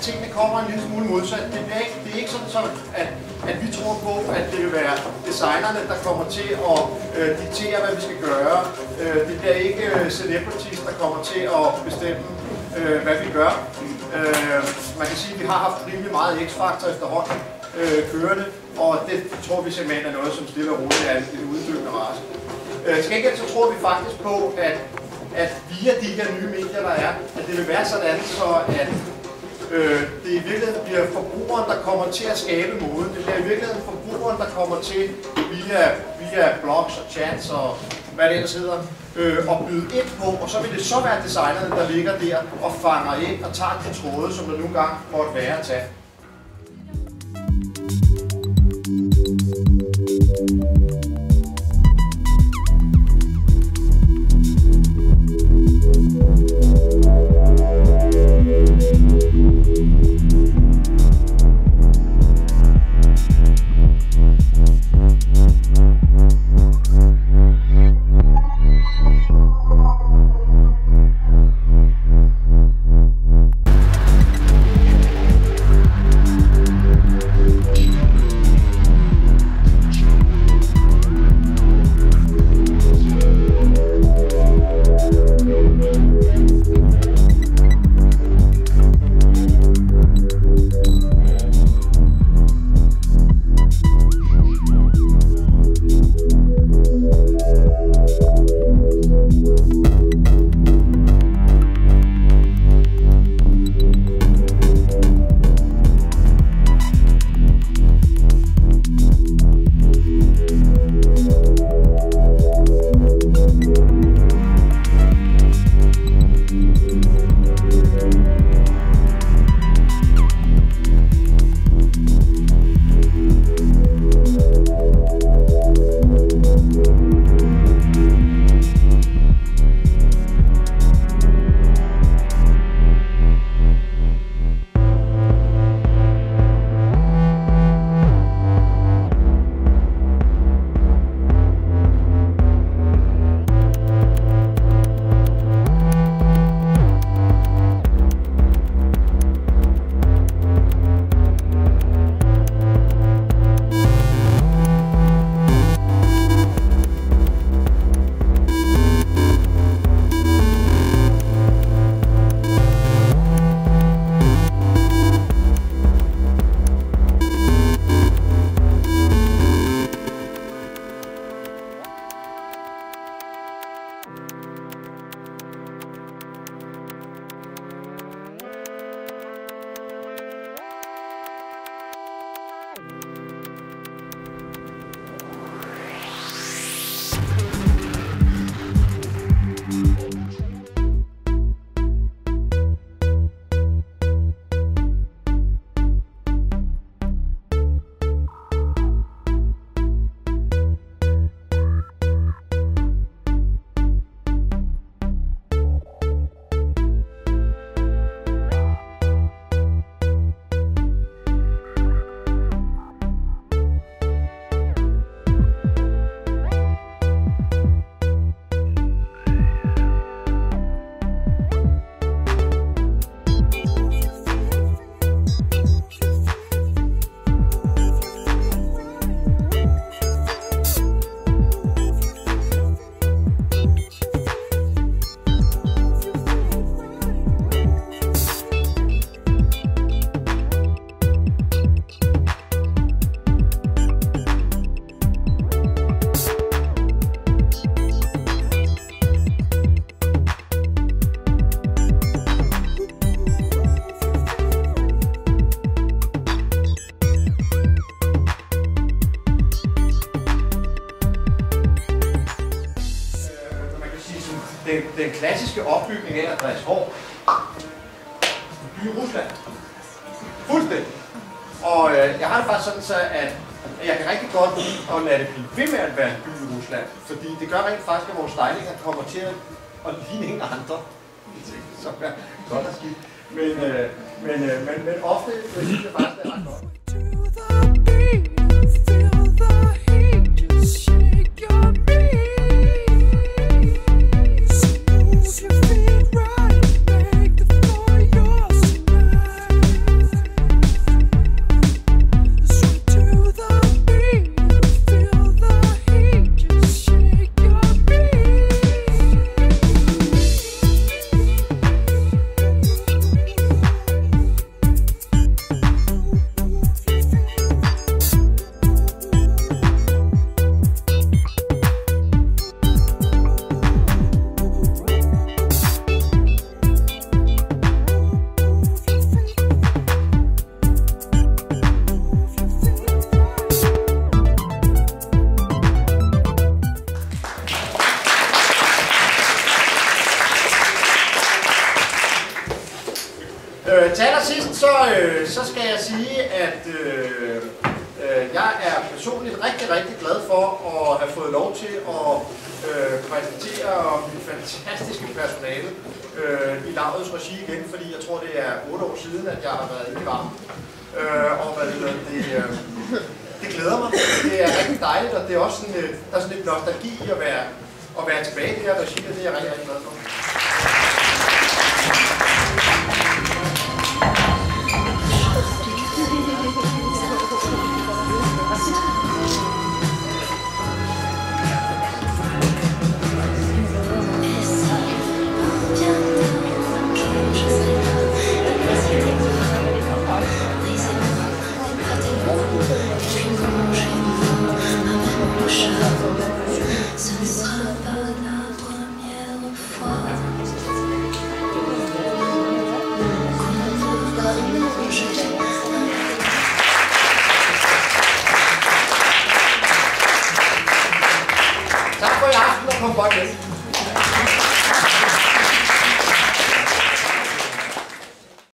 Tingene kommer en lille smule modsat. Det er ikke sådan, at vi tror på, at det vil være designerne, der kommer til at diktere, hvad vi skal gøre. Det bliver ikke celebrities, der kommer til at bestemme, hvad vi gør. Man kan sige, at vi har haft rimelig meget X-faktor efterhånden kørende, og det tror vi simpelthen er noget, som stille og roligt er en uddøende race. Til gengæld så tror vi faktisk på, at via de her nye medier, der er, at det vil være sådan, så at det i virkeligheden bliver forbrugeren, der kommer til at skabe moden. Det bliver i virkeligheden forbrugeren, der kommer til via blogs og chats og hvad det ellers hedder, at byde ind på, og så vil det så være designerne, der ligger der og fanger ind og tager de tråde, som der nogle gange måtte være at tage. Den klassiske opbygning af Andreas Haahr by i Rusland. Fuldstændig. Og jeg har det faktisk sådan så, at jeg kan rigtig godt lide at lade det blive ved med at være en by i Rusland. Fordi det gør rent faktisk, at vores stejlinger kommer til at ligne ingen andre. Som er godt og skidt. Men ofte synes jeg faktisk, det er ret godt. Til allersidst så skal jeg sige, at jeg er personligt rigtig glad for at have fået lov til at præsentere mit fantastiske personale i lavets regi igen, fordi jeg tror, det er 8 år siden, at jeg har været inde i varmen. Og det glæder mig. Det er rigtig dejligt, og det er også sådan, der er sådan lidt nostalgi i at være tilbage i det her regi, og det er jeg rigtig glad for. Tak for i aften og kom godt hjem.